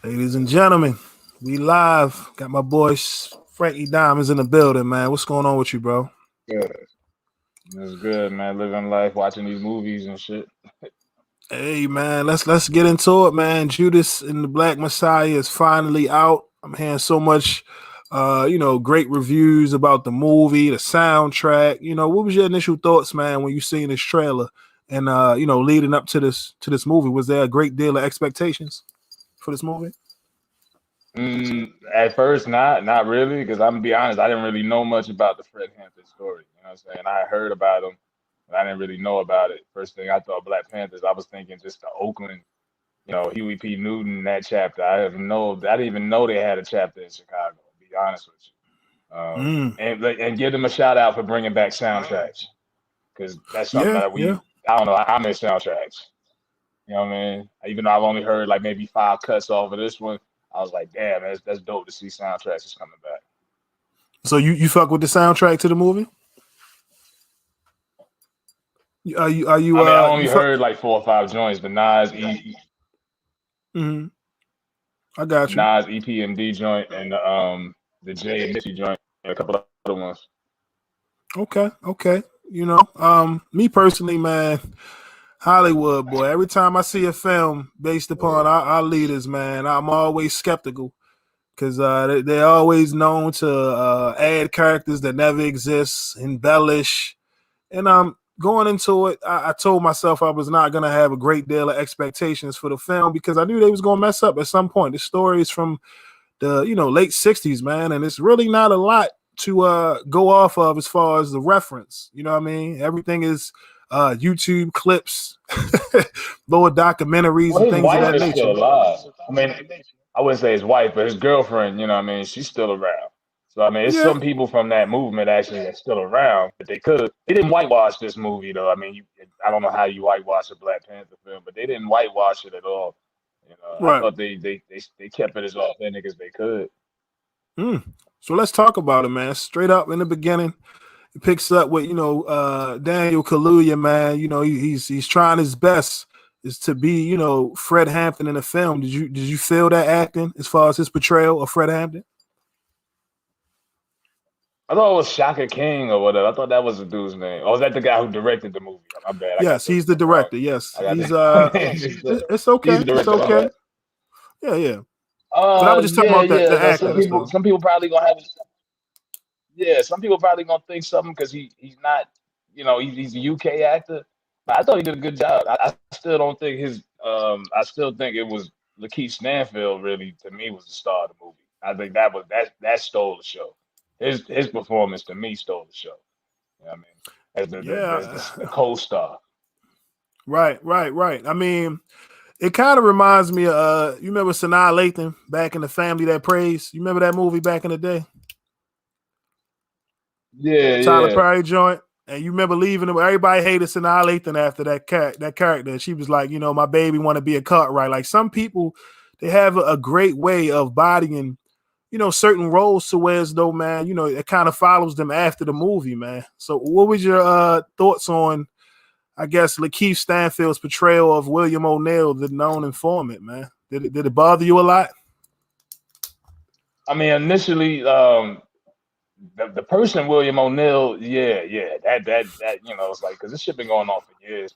Ladies and gentlemen, we live. Got my boy FrankieDime is in the building, man. What's going on with you, bro? Good. It's good, man. Living life, watching these movies and shit. Hey, man, let's get into it, man. Judas and the Black Messiah is finally out. I'm hearing so much, great reviews about the movie, the soundtrack. What was your initial thoughts, man, when you seen this trailer and leading up to this movie? Was there a great deal of expectations for this movie? At first, not really, because I'm gonna be honest, I didn't really know much about the Fred Hampton story. You know what I'm saying? I heard about him, but I didn't really know about it. First thing I thought Black Panthers, I was thinking just the Oakland, Huey P. Newton that chapter. I didn't even know they had a chapter in Chicago. To be honest with you, and give them a shout out for bringing back soundtracks, because that's something that Yeah. I don't know, I miss soundtracks. You know what I mean? Even though I've only heard like maybe 5 cuts off of this one, I was like, damn, that's dope to see soundtracks is coming back. So you fuck with the soundtrack to the movie? Are you? I mean, I only heard like 4 or 5 joints, the Nas I got you. Nas EPMD joint and the Jay and Missy joint and a couple of other ones. Okay. Me personally, man, Hollywood boy. Every time I see a film based upon our leaders, man, I'm always skeptical because they're always known to add characters that never exist, embellish, and going into it, I told myself I was not going to have a great deal of expectations for the film because I knew they was going to mess up at some point. The story is from the late 60s, man, and it's really not a lot to go off of as far as the reference. You know what I mean? Everything is YouTube clips, little documentaries, and things of that nature. Still alive. I mean, I wouldn't say his wife, but his girlfriend, she's still around. So I mean, it's some people from that movement actually that's still around, but they didn't whitewash this movie though. I mean, I don't know how you whitewash a Black Panther film, but they didn't whitewash it at all. Right. I thought they kept it as authentic as they could. So let's talk about it, man. Straight up in the beginning, it picks up with Daniel Kaluuya, man. He's trying his best is to be Fred Hampton in the film. Did you feel that acting as far as his portrayal of Fred Hampton? I thought it was Shaka King or whatever. I thought that was the dude's name. Or was that the guy who directed the movie? My bad. Yes, he's the director. Yes, he's it's okay. It's okay. Yeah. But I was just talking about the acting. Some people probably gonna have. Yeah, some people probably gonna think something because he's not, he's a UK actor. But I thought he did a good job. I still don't think I still think it was Lakeith Stanfield really to me was the star of the movie. I think that stole the show. His performance to me stole the show. You know what I mean? As the co-star. Right. I mean, it kind of reminds me of you remember Sanaa Lathan back in The Family That Prays? You remember that movie back in the day? Yeah, Tyler Perry joint. And you remember leaving him. Everybody hated Sanaa Lathan after that character. She was like, my baby want to be a Cartwright. Like some people, they have a great way of bodying certain roles to where as though, man, it kind of follows them after the movie, man. So what was your thoughts on, I guess, Lakeith Stanfield's portrayal of William O'Neill, the known informant, man? Did it bother you a lot? I mean, initially, the person William O'Neill, that it's like, because this shit been going on for years.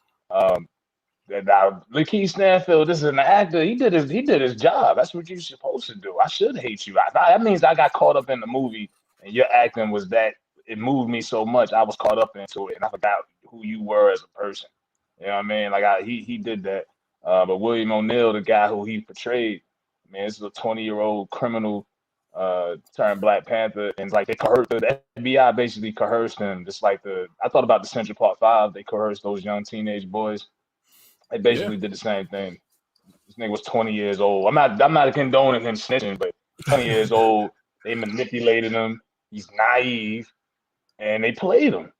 Lakeith Stanfield, this is an actor. He did his job. That's what you're supposed to do. I should hate you. That means I got caught up in the movie, and your acting was that it moved me so much. I was caught up into it, and I forgot who you were as a person. You know what I mean? Like he did that. But William O'Neill, the guy who he portrayed, man, this is a 20-year-old criminal turned Black Panther, and like the FBI basically coerced him. Just like I thought about the Central Park 5. They coerced those young teenage boys. They basically did the same thing. This nigga was 20 years old. I'm not condoning him snitching, but 20 years old. They manipulated him. He's naive, and they played him.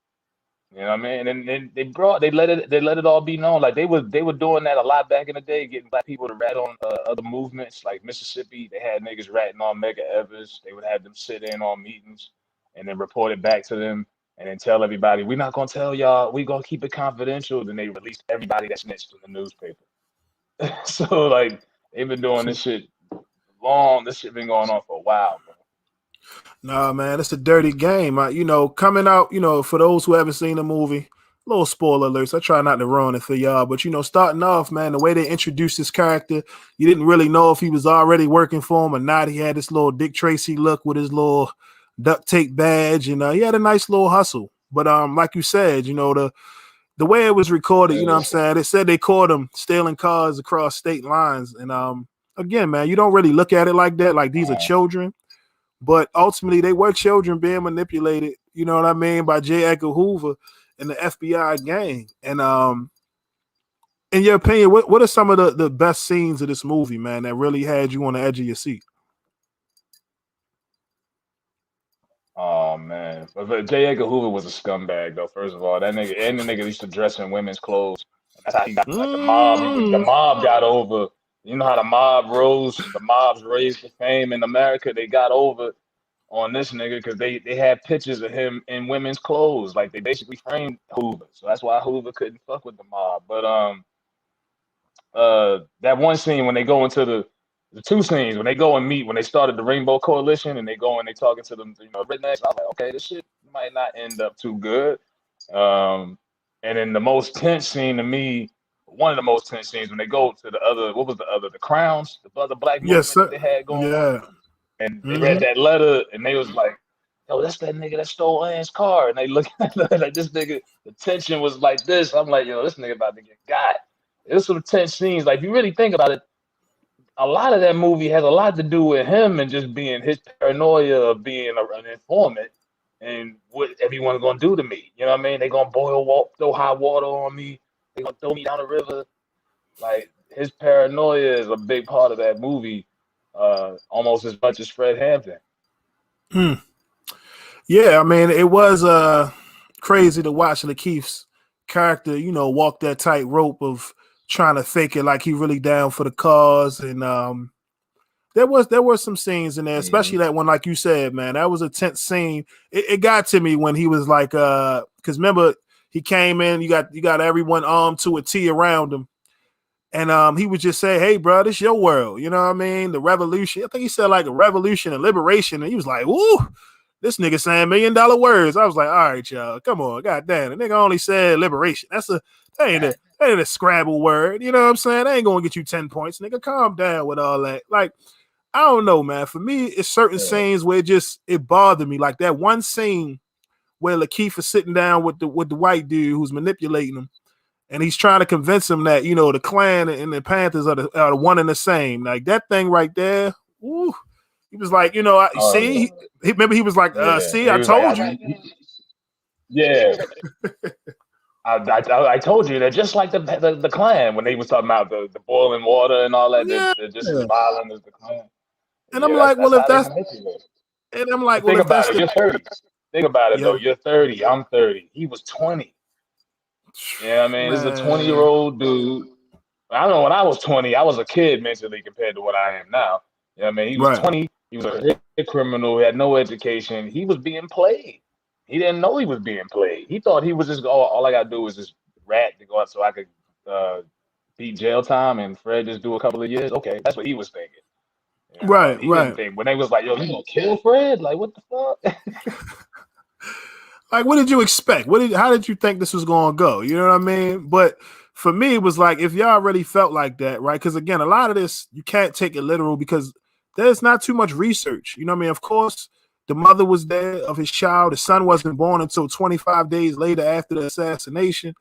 You know what I mean? And they let it all be known. Like they were doing that a lot back in the day, getting Black people to rat on other movements. Like Mississippi, they had niggas ratting on Medgar Evers. They would have them sit in on meetings and then report it back to them. And then tell everybody, we're not gonna tell y'all, we're gonna keep it confidential. Then they released everybody that snitched in the newspaper. So like They've been doing this shit long. This shit been going on for a while, bro. Nah, man, it's a dirty game. Coming out, for those who haven't seen the movie, little spoiler alerts. I try not to ruin it for y'all, but starting off, man, the way they introduced this character, you didn't really know if he was already working for him or not. He had this little Dick Tracy look with his little duct tape badge, and he had a nice little hustle. But like you said, the way it was recorded, you know what I'm saying? It said they caught him stealing cars across state lines, and again, man, you don't really look at it like that. Like these are children. But ultimately, they were children being manipulated, you know what I mean, by J. Edgar Hoover and the FBI gang. And in your opinion, what are some of the best scenes of this movie, man, that really had you on the edge of your seat? Oh man, but J. Edgar Hoover was a scumbag, though. First of all, that nigga and the nigga used to dress in women's clothes. That's how he got like the mob. The mob got over. You know how the mob rose, the mobs raised the fame in America. They got over on this nigga because they had pictures of him in women's clothes. Like they basically framed Hoover. So that's why Hoover couldn't fuck with the mob. But that one scene when they go into the two scenes when they go and meet when they started the Rainbow Coalition and they go and they talking to them, rednecks. I was like, okay, this shit might not end up too good. And then the most tense scene to me. One of the most tense scenes when they go to the other, the Crowns, the other black movement that they had going on. And they read that letter and they was like, yo, that's that nigga that stole Ann's car. And they look at like this nigga, the tension was like this. I'm like, yo, this nigga about to get got. There's some tense scenes. Like, if you really think about it, a lot of that movie has a lot to do with him and just being his paranoia of being an informant and what everyone's going to do to me. You know what I mean? They're going to throw hot water on me. They're going to throw me down the river. Like, his paranoia is a big part of that movie, almost as much as Fred Hampton. Yeah, I mean, it was crazy to watch Lakeith's character, walk that tightrope of trying to fake it like he really down for the cause. And there were some scenes in there, especially that one, like you said, man, that was a tense scene. It got to me when he was like, because remember, he came in, you got everyone armed to a T around him. And he would just say, hey, bro, this your world. You know what I mean? The revolution. I think he said like a revolution and liberation. And he was like, woo, this nigga saying $1 million words. I was like, all right, y'all, come on. God damn. The nigga only said liberation. That ain't a Scrabble word. You know what I'm saying? That ain't going to get you 10 points. Nigga, calm down with all that. Like, I don't know, man. For me, it's certain scenes where it bothered me. Like that one scene where Lakeith is sitting down with the white dude who's manipulating him. And he's trying to convince him that, the Klan and the Panthers are the one and the same. Like that thing right there. Ooh, he was like, see, remember he was like, see, I told you. Yeah. I told you that just like the Klan when they was talking about the boiling water and all that, they're just as violent as the Klan. And I'm like, well, if that's, and I'm like, well, think about it, you're 30. Think about it though. You're 30. I'm 30. He was 20. Yeah, I mean, this is a 20-year-old dude. I don't know. When I was 20, I was a kid mentally compared to what I am now. You know what I mean? He was 20. He was a criminal. He had no education. He was being played. He didn't know he was being played. He thought he was just all I got to do is just rat to go out so I could beat jail time and Fred just do a couple of years. Okay, that's what he was thinking. You know? He didn't think when they was like, yo, you gonna kill Fred? Like, what the fuck? Like, what did you expect? How did you think this was going to go? You know what I mean? But for me, it was like, if y'all really felt like that, right? Because again, a lot of this, you can't take it literal because there's not too much research. You know what I mean? Of course, the mother was there of his child. The son wasn't born until 25 days later after the assassination.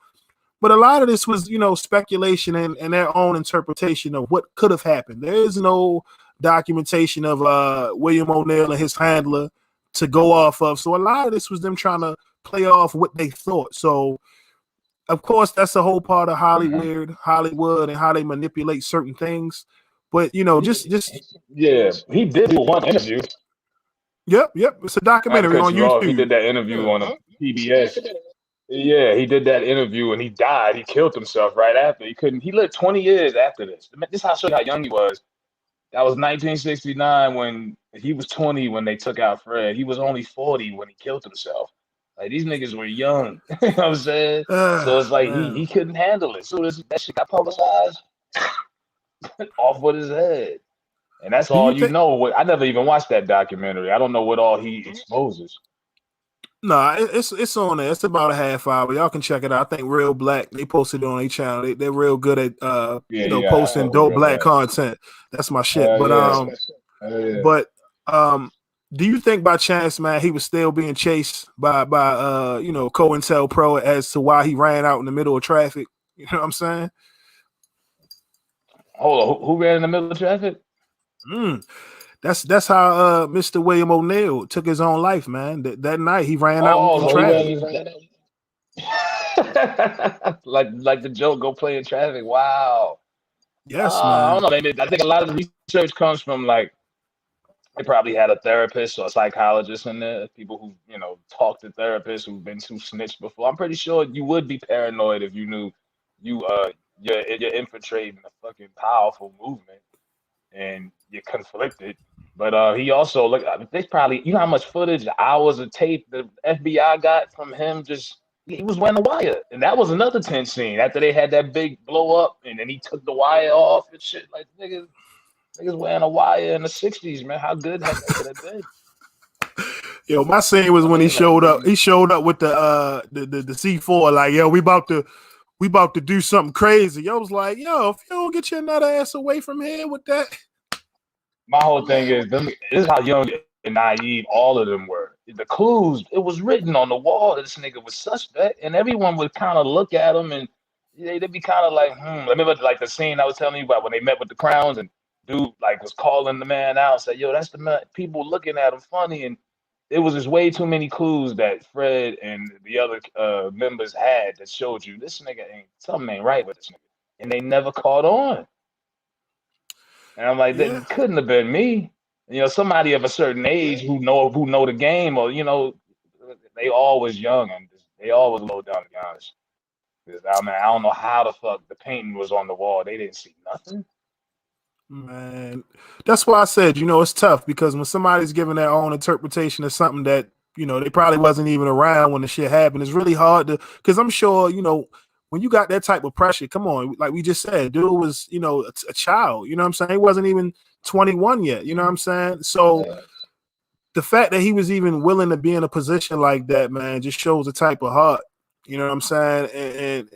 But a lot of this was, speculation and their own interpretation of what could have happened. There is no documentation of William O'Neill and his handler to go off of. So a lot of this was them trying to play off what they thought. So of course that's a whole part of Hollywood and how they manipulate certain things. But just he did one interview. Yep. It's a documentary on YouTube. He did that interview on a PBS. Yeah, he did that interview and he died. He killed himself right after. He lived 20 years after this. This how show how young he was. That was 1969 when he was 20 when they took out Fred. He was only 40 when he killed himself. Like, these niggas were young. You know what I'm saying? So it's like he couldn't handle it. So that shit got publicized. off with his head. And that's Do all you you think? know. I never even watched that documentary. I don't know what all he exposes. No, it's on there. It's about a half hour. Y'all can check it out. I think Real Black, they posted it on their channel. They're real good at Yeah, I posting fuck with dope Real black Black. content. That's my shit. Hell But yeah. Hell yeah. but do you think by chance, man, he was still being chased by COINTELPRO as to why he ran out in the middle of traffic? You know what I'm saying? Hold on, who ran in the middle of traffic? That's how Mr. William O'Neal took his own life, man. That night he ran out Oh, in so he traffic. ran like the joke, go play in traffic. Wow. Yes, I man. don't know. Maybe I think a lot of the research comes from like they probably had a therapist or a psychologist in there. People who talk to therapists who've been too snitched before. I'm pretty sure you would be paranoid if you knew you're infiltrating a fucking powerful movement and you're conflicted. But he also they probably how much footage, hours of tape the FBI got from him. Just he was wearing a wire, and that was another tense scene after they had that big blow up, and then he took the wire off and shit. Like niggas wearing a wire in the '60s, man. How good could have been? Yo, my scene was I when he mean, showed up. He showed up with the C4, like, yo, we about to do something crazy. Yo was like, yo, if you don't get your nut ass away from here with that. My whole thing is this is how young and naive all of them were. The clues, it was written on the wall that this nigga was suspect, and everyone would kind of look at him and they'd be kind of like, I remember like the scene I was telling you about when they met with the Crowns and dude like was calling the man out, said, yo, that's the man. People looking at him funny, and there was just way too many clues that Fred and the other members had that showed you this nigga something ain't right with this nigga, and they never caught on. And I'm like, Yeah. that couldn't have been me. Somebody of a certain age who know the game, or they always young and they always low down, to be honest. I mean, I don't know how the fuck the painting was on the wall. They didn't see nothing. Man, that's why I said, it's tough because when somebody's giving their own interpretation of something that, they probably wasn't even around when the shit happened, it's really hard to, because I'm sure, when you got that type of pressure, come on, like we just said, dude was, a child, you know what I'm saying? He wasn't even 21 yet, you know what I'm saying? So the fact that he was even willing to be in a position like that, man, just shows the type of heart, you know what I'm saying? And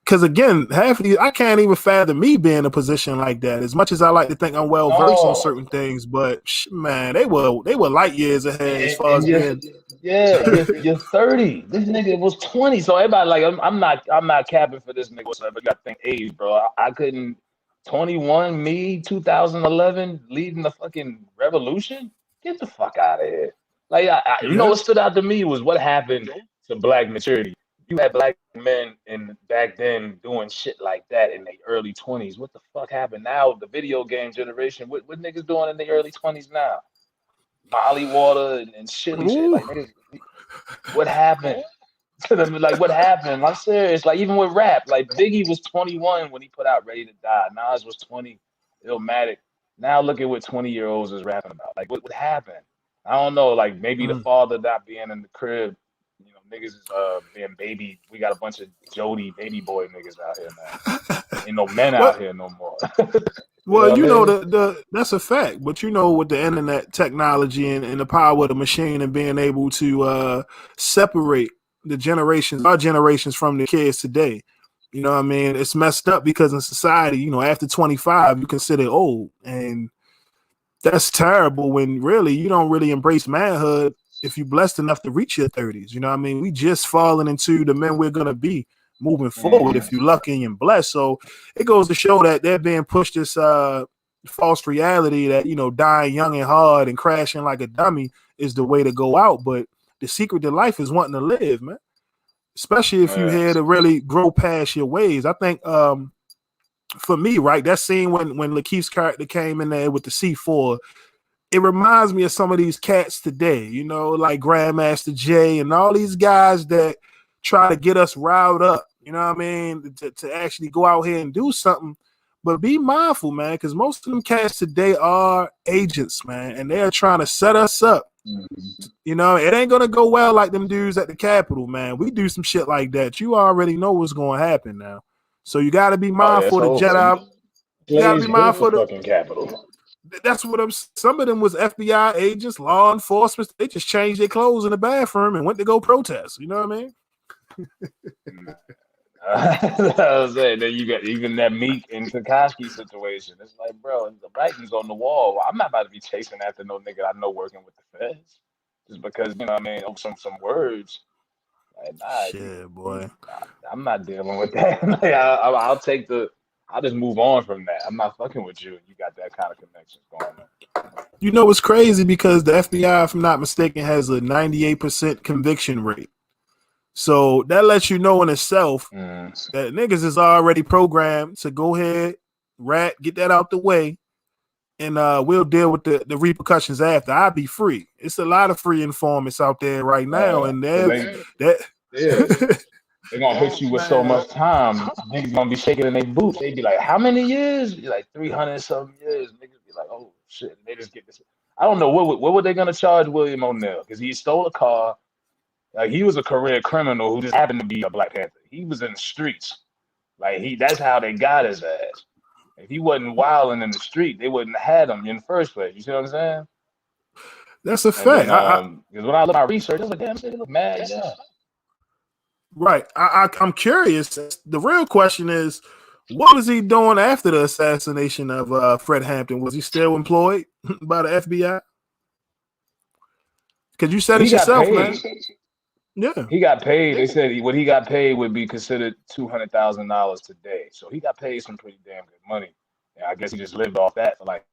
because again, half of these, I can't even fathom me being in a position like that. As much as I like to think I'm well versed on certain things, but man, they were light years ahead as far as being. You're 30. This nigga was 20. So everybody like I'm not capping for this nigga whatsoever. You got to think age, bro. I couldn't. 21, me, 2011, leading the fucking revolution. Get the fuck out of here. Like what stood out to me was what happened to black maturity. You had black men back then doing shit like that in their early 20s. What the fuck happened now? The video game generation. What niggas doing in the early 20s now? Molly water and silly shit. Like niggas, what happened to them? Like what happened? I'm serious. Like even with rap, like Biggie was 21 when he put out Ready to Die. Nas was 20, Illmatic. Now look at what 20-year-olds is rapping about. Like what happened? I don't know. Like maybe the father not being in the crib. Niggas is being baby. We got a bunch of Jody baby boy niggas out here now. Ain't no men out here no more. Well, that's a fact. But with the internet technology and the power of the machine and being able to separate our generations from the kids today. You know what I mean? It's messed up because in society, after 25, you consider old. And that's terrible when really you don't really embrace manhood if you're blessed enough to reach your 30s. You know what I mean? We just falling into the men we're going to be moving forward if you're lucky and blessed. So it goes to show that they're being pushed this false reality that, dying young and hard and crashing like a dummy is the way to go out. But the secret to life is wanting to live, man. Especially if you're here to really grow past your ways. I think for me, right, that scene when Lakeith's character came in there with the C4, it reminds me of some of these cats today, like Grandmaster Jay and all these guys that try to get us riled up, you know what I mean, to actually go out here and do something. But be mindful, man, because most of them cats today are agents, man, and they're trying to set us up. It ain't going to go well like them dudes at the Capitol, man. We do some shit like that. You already know what's going to happen now. So you got to be mindful of the Jedi. You gotta be Slaves built mindful the of fucking Capitol. that's what I'm. Some of them was FBI agents, law enforcement. They just changed their clothes in the bathroom and went to go protest. You know what I mean? I was saying, then you got even that Meek and Takashi situation. It's like, bro, the writing's on the wall. I'm not about to be chasing after no nigga I know working with the feds just because you know what I mean. Some words. Like, nah, Shit, boy. I'm not dealing with that. Like, I'll take the. I'll just move on from that. I'm not fucking with you. You got that kind of connections going on. You know what's crazy because the FBI, if I'm not mistaken, has a 98% conviction rate. So that lets you know in itself that niggas is already programmed to go ahead, get that out the way, and we'll deal with the repercussions after. I'll be free. It's a lot of free informants out there right now, and They're gonna hit you with so much time. Niggas gonna be shaking in their boots. They be like, "How many years?" You're like 300 something years. Niggas be like, "Oh shit!" And they just get this. I don't know what were they gonna charge William O'Neill because he stole a car. Like he was a career criminal who just happened to be a Black Panther. He was in the streets. Like that's how they got his ass. If he wasn't wilding in the street, they wouldn't have had him in the first place. You see what I'm saying? That's a fact. Because when I look at my research, I was like, damn, this nigga look mad. Yeah. Right. I'm curious. The real question is, what was he doing after the assassination of Fred Hampton? Was he still employed by the FBI? Because you said it yourself, man. Yeah, he got paid. They said what he got paid would be considered $200,000 today. So he got paid some pretty damn good money. And I guess he just lived off that for like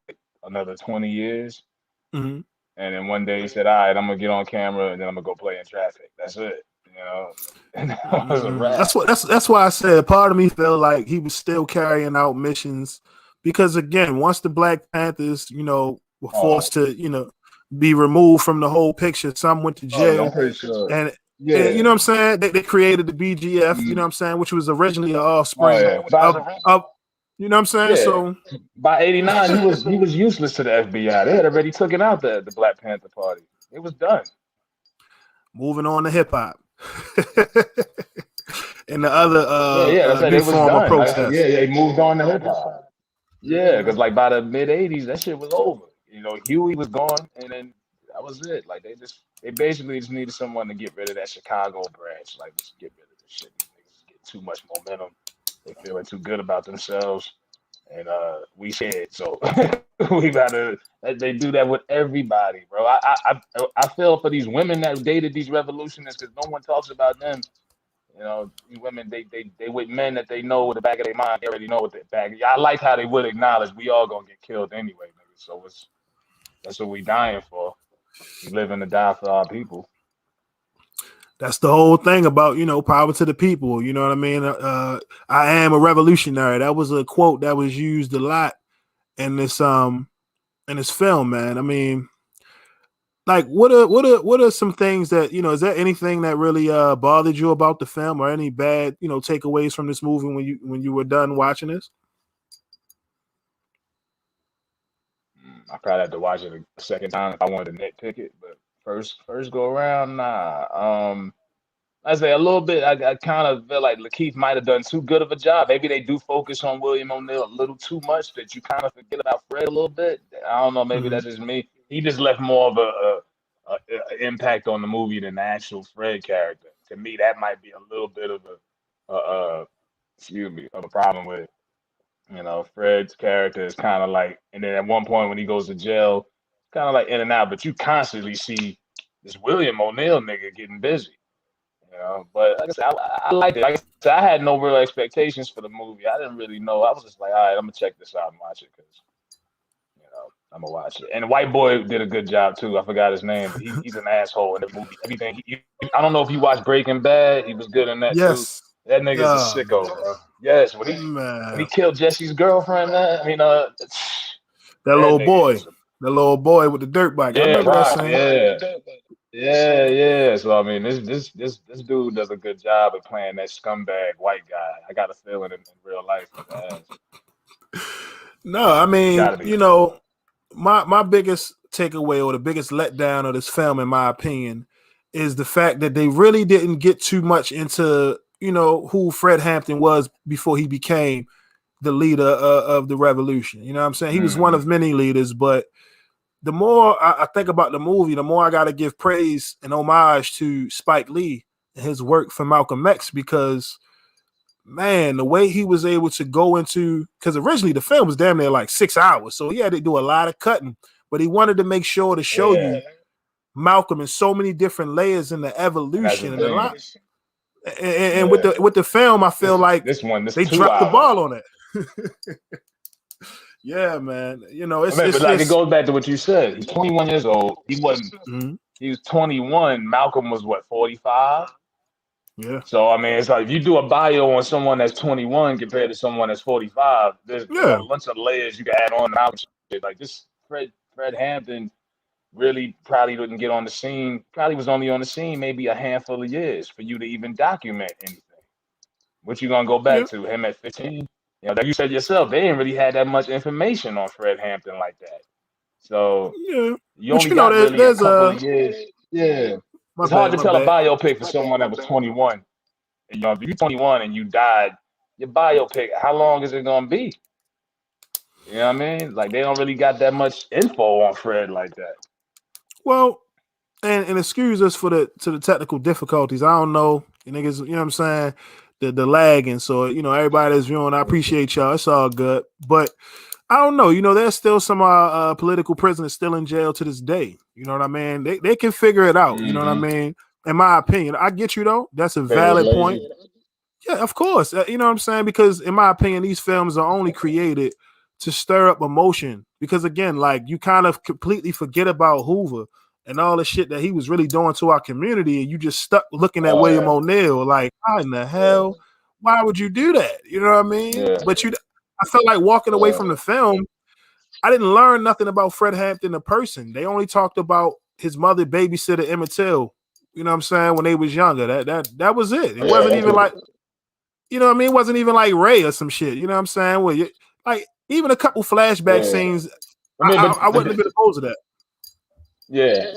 another 20 years. Mm-hmm. And then one day he said, "All right, I'm gonna get on camera and then I'm gonna go play in traffic." That's it. You know, and that was a wrap. That's why I said part of me felt like he was still carrying out missions because again, once the Black Panthers, were forced to, be removed from the whole picture, some went to jail, I'm pretty sure. and you know what I'm saying? They created the BGF, you know what I'm saying, which was originally an offspring of you know what I'm saying? Yeah. So by 89, he was useless to the FBI. They had already taken out the Black Panther Party. It was done. Moving on to hip hop. And the other new form of protest. They moved on to hip hop. Yeah, because like by the mid 80s, that shit was over. Huey was gone, and then that was it. Like they basically just needed someone to get rid of that Chicago branch. Like just get rid of this shit. These niggas get too much momentum. They feeling too good about themselves, and we scared. So we gotta. They do that with everybody, bro. I feel for these women that dated these revolutionists because no one talks about them. These women they with men that they know with the back of their mind. They already know what their back. I like how they would acknowledge we all gonna get killed anyway, nigga. So that's what we dying for. We living to die for our people. That's the whole thing about, power to the people. You know what I mean? I am a revolutionary. That was a quote that was used a lot in this film, man. I mean, like what are some things that, is there anything that really bothered you about the film or any bad, takeaways from this movie when you were done watching this? I probably have to watch it a second time if I wanted to nitpick it, but first go around, nah. I say a little bit. I kind of feel like Lakeith might have done too good of a job. Maybe they do focus on William O'Neill a little too much that you kind of forget about Fred a little bit. I don't know. Maybe that's just me. He just left more of a impact on the movie than the actual Fred character. To me, that might be a little bit of a problem with it. Fred's character is kind of like, and then at one point when he goes to jail, kind of like in and out, but you constantly see this William O'Neill nigga getting busy. But like I said, I liked it. Like I said, I had no real expectations for the movie. I didn't really know. I was just like, all right, I'm gonna check this out and watch it because, I'm gonna watch it. And the white boy did a good job too. I forgot his name, but he's an asshole in the movie. Everything. I don't know if you watched Breaking Bad. He was good in that too. That nigga's a sicko, bro. Yes, when he killed Jesse's girlfriend, man. I mean, that little boy with the dirt bike. Yeah, I remember that scene. Yeah. So I mean, this dude does a good job of playing that scumbag white guy. I got a feeling in real life. No, I mean, my biggest takeaway or the biggest letdown of this film, in my opinion, is the fact that they really didn't get too much into, who Fred Hampton was before he became, the leader of the revolution. You know what I'm saying? He was one Mhm. of many leaders, but the more I think about the movie, the more I got to give praise and homage to Spike Lee and his work for Malcolm X, because man, the way he was able to go into, because originally the film was damn near like 6 hours, so he had to do a lot of cutting, but he wanted to make sure to show Yeah, you Malcolm in so many different layers in the and that's the evolution and a thing. lot. And Yeah, with the film, I feel like this they 2 dropped the hours. ball on it. Yeah, man. You know, I mean, but it's like it just goes back to what you said. He's 21 years old. mhm. He was 21. Malcolm was what, 45? Yeah, So I mean, it's like if you do a bio on someone that's 21 compared to someone that's 45, there's a yeah, bunch of layers you can add on. Malcolm shit. Like this Fred Hampton really probably didn't get on the scene. Probably was only on the scene maybe a handful of years for you to even document anything. What you gonna go back yeah, to him at 15? You know, like you said yourself, they didn't really have that much information on Fred Hampton like that. So yeah. you But only you know, got really a there's couple a of years. Yeah, my it's hard bad, to my tell a bad. biopic for someone that was 21. You know, if you're 21 and you died, your biopic, how long is it gonna be? You know what I mean? Like they don't really got that much info on Fred like that. Well, and excuse us for the technical difficulties. I don't know, you niggas. You know what I'm saying? The lagging. So you know, everybody that's viewing, I appreciate y'all. It's all good, but I don't know. You know, there's still some political prisoners still in jail to this day. You know what I mean? They can figure it out. You know what I Mm-hmm. mean? In my opinion, I get you though. That's a They was valid point. lazy. Yeah, of course. You know what I'm saying? Because in my opinion, these films are only created to stir up emotion. Because again, like you kind of completely forget about Hoover and all the shit that he was really doing to our community, and you just stuck looking at Oh William yeah, O'Neill like, how in the yeah, hell? Why would you do that? You know what I mean? yeah, But I felt like walking away yeah, from the film, I didn't learn nothing about Fred Hampton, the person. They only talked about his mother babysitter Emmett Till. You know what I'm saying? When they was younger, that was it. It yeah. wasn't That's even what. like, you know what I mean? It wasn't even like Ray or some shit. You know what I'm saying? Well, like even a couple flashback Yeah. scenes, I mean, I wouldn't have been opposed to that. yeah.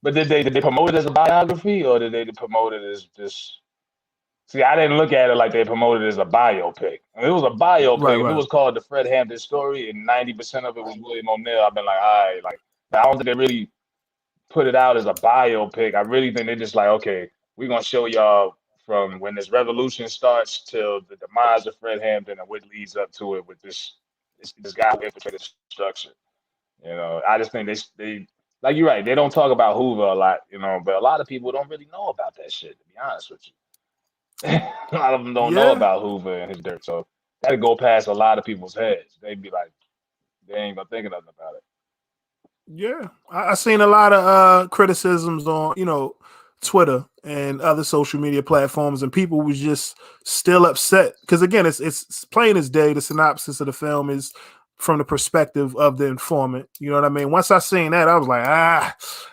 But did they promote it as a biography or did they promote it as just? See, I didn't look at it like they promoted it as a biopic. If it was a Right, biopic, if it right. was called the Fred Hampton story and 90% of it was William O'Neill, I've been like, all right, like I don't think they really put it out as a biopic. I really think they're just like, okay, we're gonna show y'all from when this revolution starts till the demise of Fred Hampton and what leads up to it with this guy who infiltrated the structure. You know, I just think they like you're right. They don't talk about Hoover a lot, you know, but a lot of people don't really know about that shit. To be honest with you, a lot of them don't know Yeah, about Hoover and his dirt, so that'd go past a lot of people's heads. They'd be like, they ain't gonna think of nothing about it. yeah. I seen a lot of criticisms on, you know, Twitter and other social media platforms, and people was just still upset because again, it's plain as day. The synopsis of the film is from the perspective of the informant. You know what I mean? Once I seen that, I was like, I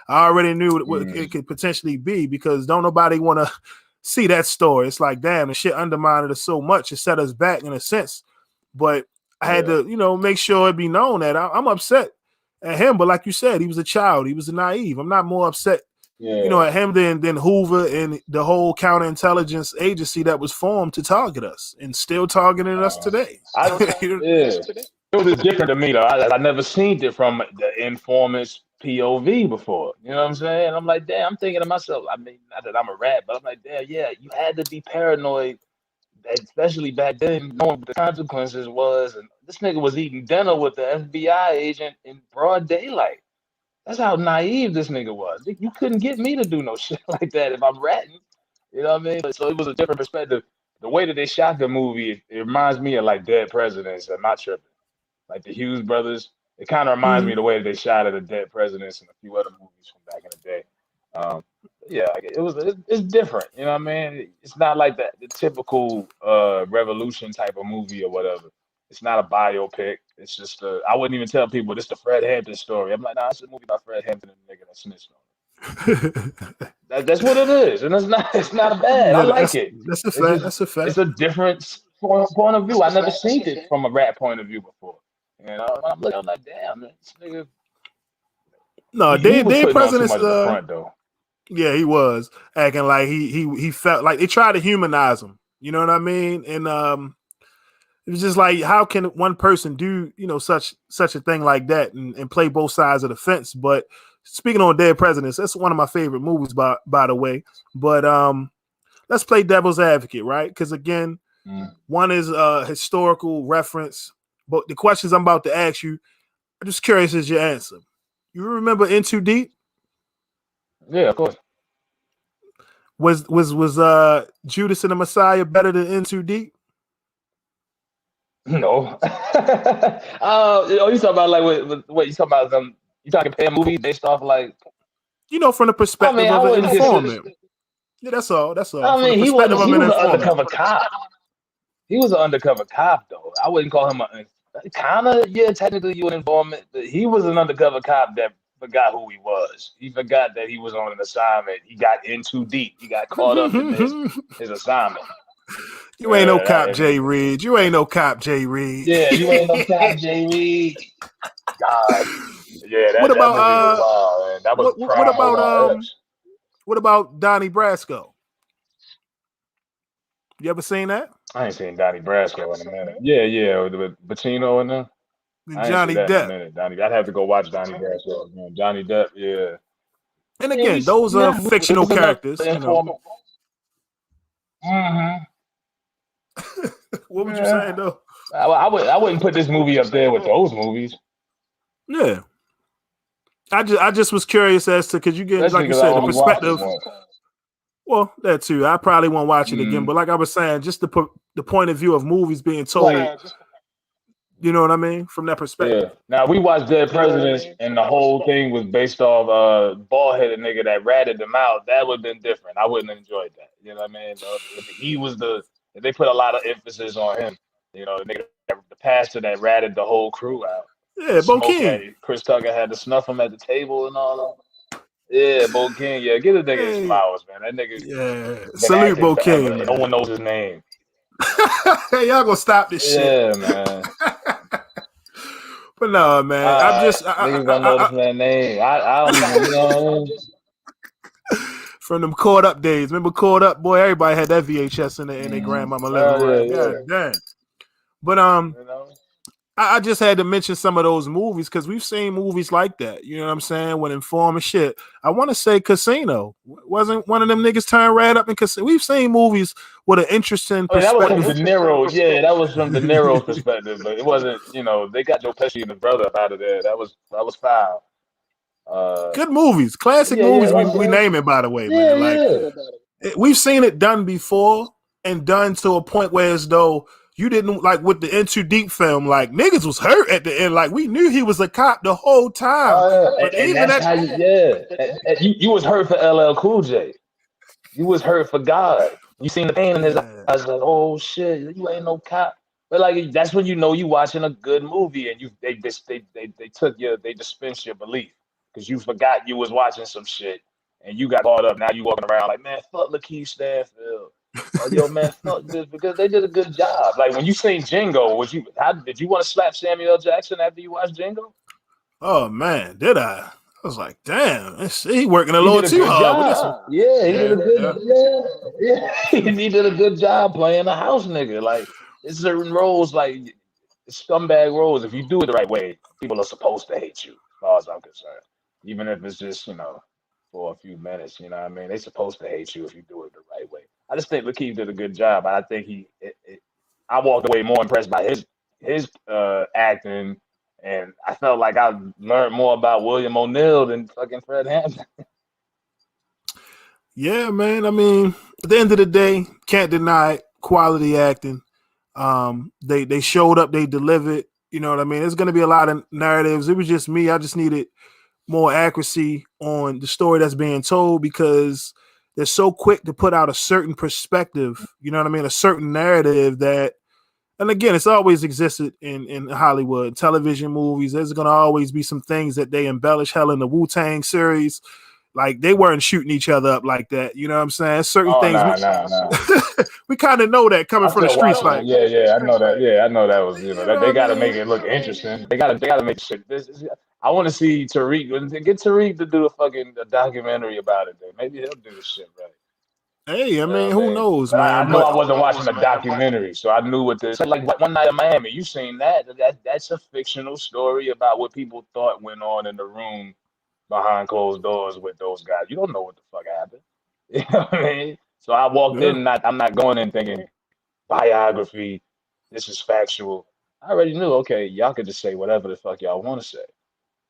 already knew what it Mm, could potentially be because don't nobody want to see that story. It's like, damn, the shit undermined us so much. It set us back in a sense. But I had yeah, to, you know, make sure it be known that I'm upset at him. But like you said, he was a child. He was a naive. I'm not more upset, you know, yeah. at him than Hoover and the whole counterintelligence agency that was formed to target us and still targeting us Uh, today. I yeah. It was different to me though. I never seen it from the informant's POV before. You know what I'm saying? I'm like, damn. I'm thinking to myself. I mean, not that I'm a rat, but I'm like, damn. Yeah, you had to be paranoid, especially back then, knowing what the consequences was. And this nigga was eating dinner with the FBI agent in broad daylight. That's how naive this nigga was. You couldn't get me to do no shit like that if I'm ratting. You know what I mean? So it was a different perspective. The way that they shot the movie, it reminds me of like Dead Presidents. I'm not tripping. Like the Hughes brothers. It kind of reminds me of Mhm. the way that they shot at the Dead Presidents and a few other movies from back in the day. Um, yeah, like, it's different. You know what I mean? It's not like the typical revolution type of movie or whatever. It's not a biopic. It's just I wouldn't even tell people this the Fred Hampton story. I'm like, nah, it's a movie about Fred Hampton and the nigga that snitched on him. That's what it is, and it's not bad. I Yeah, like it. that's a It's fact. just That's a fact. it's a different point of view. I never seen it from a rat point of view before. You know, I'm looking, I'm like, damn, man, this nigga, No, he was they putting on too presidents. much of the front though. Yeah, he was acting like he felt like they tried to humanize him. You know what I mean? And It was just like, how can one person do, such a thing like that and play both sides of the fence? But speaking on Dead Presidents, that's one of my favorite movies, by the way. But let's play devil's advocate, right? Because again, one is a historical reference, but the questions I'm about to ask you, I'm just curious as your answer. You remember In Too Deep? Yeah, of course. Was Judas and the Messiah better than In Too Deep? No. You talking about like what you talking about them? You talking compare movies based off like from the perspective of an informant. Yeah, that's all. That's all. I mean, he was an undercover cop. He was an undercover cop, though. I wouldn't call him technically you an informant, but he was an undercover cop that forgot who he was. He forgot that he was on an assignment. He got in too deep. He got caught up in his assignment. You ain't no cop, Jay Reed. You ain't no cop, Jay Reed. Yeah, you ain't no cop, Jay Reed. God. Yeah, that movie was wild, man. That was what about Donnie Brasco? You ever seen that? I ain't seen Donnie Brasco in a minute. Yeah, with Pacino in there. Johnny Depp. I'd have to go watch Donnie Brasco. Man. Johnny Depp, yeah. And again, those are fictional characters. Mm-hmm. What would you say though? I wouldn't put this movie up there with those movies. Yeah. I just was curious as to, because you get, like you said, the perspective. Well, that too. I probably won't watch it again, but like I was saying, just the point of view of movies being told. You know what I mean? From that perspective. Yeah. Now we watched Dead Presidents, and the whole thing was based off bald-headed nigga that ratted them out. That would have been different. I wouldn't have enjoyed that. You know what I mean? If they put a lot of emphasis on him. You know, the nigga, the pastor that ratted the whole crew out. Yeah, Bo King. Chris Tucker had to snuff him at the table and all that. Yeah, Bo King. Yeah, give the nigga his flowers, man. That nigga. Yeah, salute Bo King. No one knows his name. Hey, y'all gonna stop this shit? Yeah, man. But no, man. Niggas don't know this man's name. I don't even know. From them Caught Up days. Remember Caught Up? Boy, everybody had that VHS in their grandmama living room. God damn. But I just had to mention some of those movies because we've seen movies like that. You know what I'm saying? When informing shit. I want to say Casino. Wasn't one of them niggas turned right up in Casino? We've seen movies with an interesting perspective. That was from De Niro. Yeah, that was from De Niro's perspective. But it wasn't, they got Joe Pesci and his brother up out of there. That was foul. Good movies. Classic movies we name it, by the way, man. We've seen it done before and done to a point where as though you didn't, like with the In Too Deep film, like niggas was hurt at the end. Like we knew he was a cop the whole time. But even you was hurt for LL Cool J. You was hurt for God. You seen the pain in his eyes, like, oh shit, you ain't no cop. But like that's when you know you watching a good movie and they dispensed your belief because you forgot you was watching some shit and you got caught up. Now you walking around like, man, fuck Lakeith Stanfield. Oh, yo, man, fuck this, because they did a good job. Like when you seen Django, did you want to slap Samuel L. Jackson after you watched Django? Oh man, did I? I was like, damn, he working a little too hard. Yeah, he did a good he did a good job playing a house nigga. Like it's certain roles, like scumbag roles. If you do it the right way, people are supposed to hate you, as far as I'm concerned. Even if it's just, for a few minutes, you know what I mean? They're supposed to hate you if you do it the right way. I just think Lakeith did a good job. I think I walked away more impressed by his acting, and I felt like I learned more about William O'Neill than fucking Fred Hampton. Yeah, man. I mean, at the end of the day, can't deny quality acting. They showed up, they delivered. You know what I mean? There's going to be a lot of narratives. It was just me. I just needed more accuracy on the story that's being told because they're so quick to put out a certain perspective, you know what I mean? A certain narrative that, and again, it's always existed in Hollywood, television movies. There's going to always be some things that they embellish. Hell, in the Wu-Tang series, like they weren't shooting each other up like that. You know what I'm saying? Certain things. We kind of know that coming from the streets. Like, yeah, I know that. Yeah, I know that was, they got to make it look interesting. They got to make shit. I want to see Tariq. Get Tariq to do a documentary about it. Then maybe he'll do this shit right. Hey, I You know mean, what I who mean? knows, But I man? know But I wasn't watching a documentary, so I knew what this. Like One Night in Miami, you seen that? That's a fictional story about what people thought went on in the room behind closed doors with those guys. You don't know what the fuck happened. You know what I mean? So I walked yeah, in, I'm not going in thinking biography. This is factual. I already knew. Okay, y'all could just say whatever the fuck y'all want to say.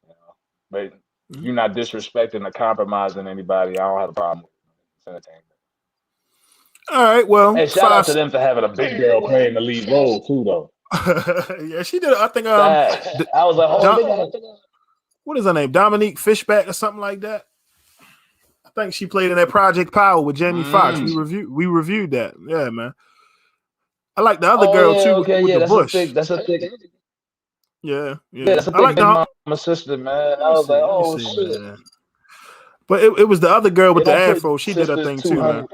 You know? But if mm-hmm. you're not disrespecting or compromising anybody, I don't have a problem with it. It's entertainment. All right. Well, Hey, shout out five. to them for having a big girl playing the lead role too, though. Yeah, she did. I think Facts. D- I was like, oh, Dom, they got a what is her name? Dominique Fishback or something like that. I think she played in that Project Power with Jamie Foxx. mm. We reviewed that. Yeah, man. I like the other Oh girl yeah, too okay, with yeah. the bush. That's a thick, Yeah, yeah, yeah. that's a I thick like big the. mama sister, man. Let I me was like, see. Let me oh see, shit. man. But it was the other girl They with the don't put afro. She did her sisters thing too, man. 200.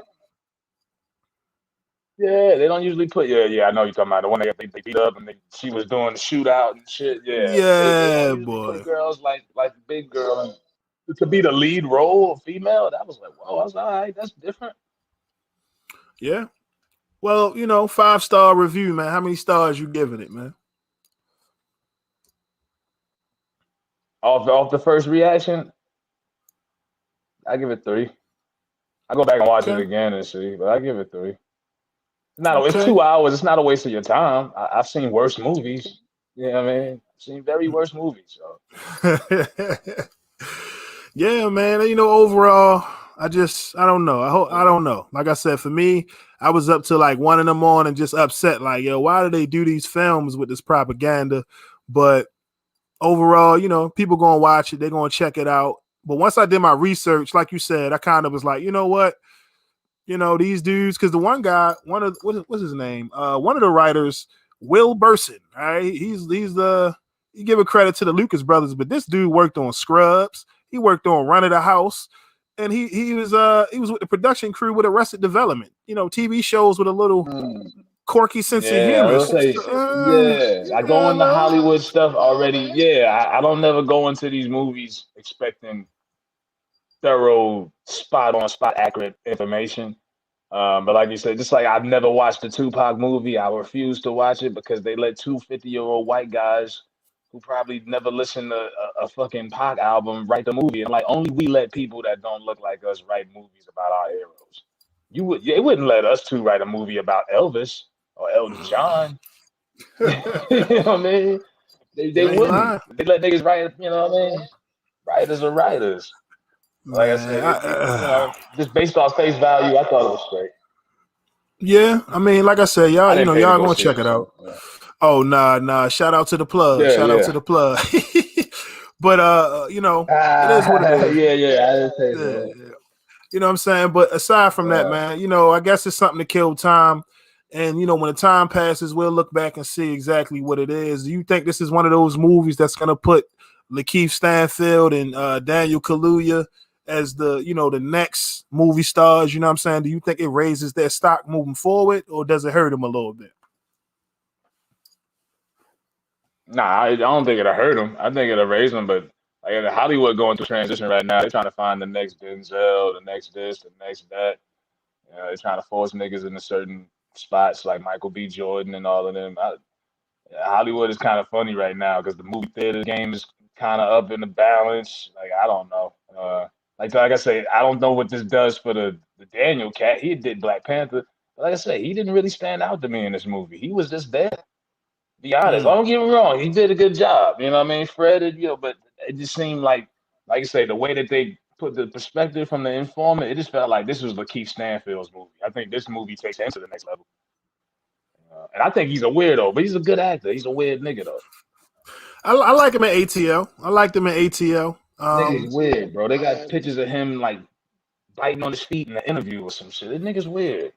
Yeah, they don't usually put. Yeah, yeah. I know you're talking about the one they beat up and she was doing the shootout and shit. Yeah, they don't Yeah, usually put boy. girls like the big girl to be the lead role, female. That was like, whoa, I was all right. That's different. Yeah. Well, 5-star review, man. How many stars you giving it, man? Off the first reaction, I give it 3. I go back and watch it Okay. again and see, but I give it 3. It's Okay. 2 hours. It's not a waste of your time. I've seen worse movies. You know what I mean? I've seen very worse movies. So Yeah, man. Overall, I don't know. I don't know. Like I said, for me, I was up to like 1 in the morning, just upset. Like, yo, why do they do these films with this propaganda? But overall, people gonna watch it. They're gonna check it out. But once I did my research, like you said, I kind of was like, you know what? These dudes, because the one guy, what's his name? One of the writers, Will Burson. All right, he's the you give a credit to the Lucas brothers, but this dude worked on Scrubs. He worked on Run of the House, and he was with the production crew with Arrested Development. TV shows with a little mm, quirky sense of yeah, I humor. will So, say, yeah, I go into Hollywood stuff already. Yeah, I don't never go into these movies expecting thorough, spot on, spot accurate information. But like you said, just like I've never watched the Tupac movie, I refuse to watch it because they let 2 50-year-old white guys who probably never listened to a fucking Pac album write the movie. And like only we let people that don't look like us write movies about our heroes. They wouldn't let us two write a movie about Elvis or Elton John. You know what I mean? They you ain't wouldn't. lying, They let niggas write, you know what I mean? Writers are writers. Like I man. said, just based off face value, I thought it was straight. Yeah, I mean, like I said, y'all, I didn't pay to y'all go gonna see check it, it out. so yeah. Oh, nah. Shout out to the plug. Yeah, Shout out to yeah. the plug. But it is what it is. Yeah, yeah. I didn't pay for Yeah, that. yeah. You know what I'm saying? But aside from that, Uh, man, I guess it's something to kill time. And when the time passes, we'll look back and see exactly what it is. Do you think this is one of those movies that's gonna put Lakeith Stanfield and Daniel Kaluuya as the next movie stars? You know what I'm saying? Do you think it raises their stock moving forward, or does it hurt them a little bit? nah, I don't think it'll hurt them. I think it'll raise them. But like Hollywood going through transition right now, they're trying to find the next Denzel, the next this, the next that. They're trying to force niggas into certain spots like Michael B. Jordan and all of them. Hollywood is kind of funny right now because the movie theater game is kind of up in the balance. Like I don't know. Like I say, I don't know what this does for the Daniel cat. He did Black Panther. But like I say, he didn't really stand out to me in this movie. He was just there. Be honest. Mm. Don't get me wrong. He did a good job. You know what I mean? Fred, but it just seemed like I say, the way that they put the perspective from the informant, it just felt like this was Lakeith Stanfield's movie. I think this movie takes him to the next level. And I think he's a weirdo, but he's a good actor. He's a weird nigga though. I like him at ATL. I liked him at ATL. Nigga's weird, bro. They got pictures of him like biting on his feet in an interview or some shit. That nigga's weird.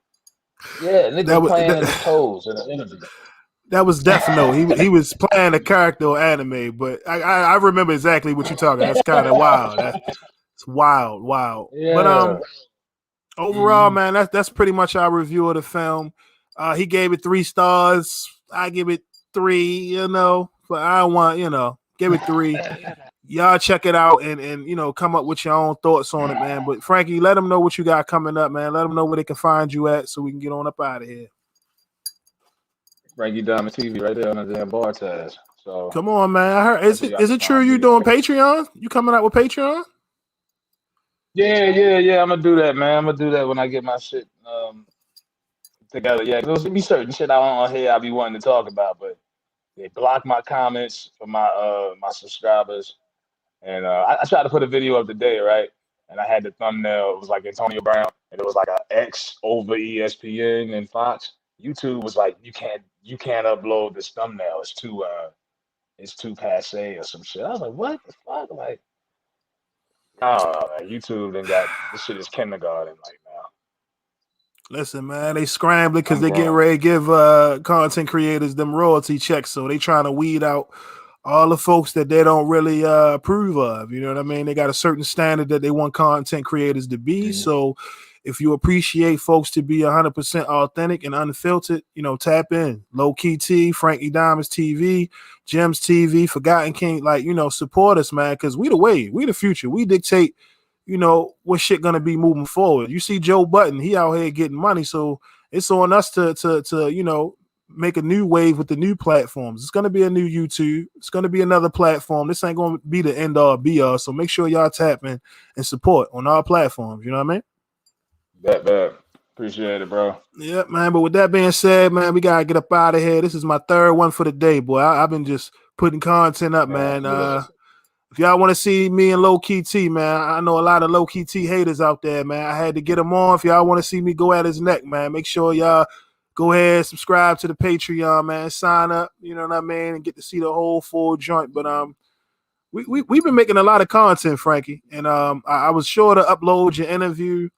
Yeah, nigga that was was playing in his that, toes in an interview. that was Death Note. He was playing a character or anime, but I remember exactly what you're talking. That's kind of wild. That's wild. But Yeah. overall, Mm-hmm. man, that's pretty much our review of the film. He gave it 3 stars. I give it 3. But I don't want give it 3. y'all check it out and you know, come up with your own thoughts on it, man. But Frankie, let them know what you got coming up, man. Let them know where they can find you at so we can get on up out of here. FrankieDime TV right there on the damn bar tag. So Come on, man. I heard that's where y'all is can it true find you me. doing Patreon? You coming out with Patreon? Yeah. I'm gonna do that, man. I'm gonna do that when I get my shit together. Yeah, there's be certain shit on here I be wanting to talk about, but they block my comments for my subscribers. And I tried to put a video up today, right? And I had the thumbnail. It was like Antonio Brown, and it was like a X over ESPN and Fox. YouTube was like, you can't upload this thumbnail. It's too passe or some shit. I was like, what the fuck? Like, oh man, YouTube then got this shit is kindergarten like now. Listen, man, they scrambling because I'm they get grown. ready to give content creators them royalty checks. So they trying to weed out all the folks that they don't really approve of. You know what I mean? They got a certain standard that they want content creators to be. Mhm. So if you appreciate folks to be 100% authentic and unfiltered, you know, tap in. Low Key T, FrankieDime TV, Gems TV, Forgotten King. Like, you know, support us, man, because we the way, we the future. We dictate, you know, what shit gonna be moving forward. You see Joe Button, he out here getting money, so it's on us to you know, make a new wave with the new platforms. It's gonna be a new YouTube. It's gonna be another platform. This ain't gonna be the end all be all. So make sure y'all tap in and support on our platforms. You know what I mean? That appreciate it, bro. Yeah, man. But with that being said, man, we gotta get up out of here. This is my third one for the day, boy. I've been just putting content up, Man, man. yeah. If y'all want to see me and Low Key T, man, I know a lot of Low Key T haters out there, man. I had to get them on. If y'all want to see me go at his neck, man, make sure y'all go ahead, subscribe to the Patreon, man. Sign up, you know what I mean, and get to see the whole full joint. But we've been making a lot of content, Frankie, and I was sure to upload your interview,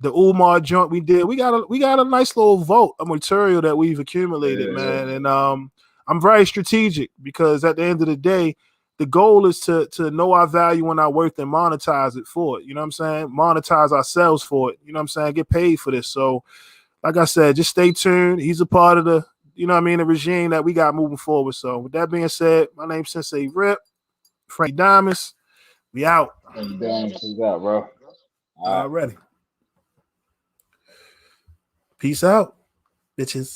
the Umar joint we did. We got a nice little vault of material that we've accumulated, Yeah. man, and I'm very strategic because at the end of the day, the goal is to know our value and our worth and monetize it for it. You know what I'm saying? Monetize ourselves for it. You know what I'm saying? Get paid for this. So, like I said, just stay tuned. He's a part of the, you know what I mean, the regime that we got moving forward. So, with that being said, my name's Sensei Rip, Frank Diamonds. We out. And damn, what you got, bro? All right. Already. Peace out, bitches.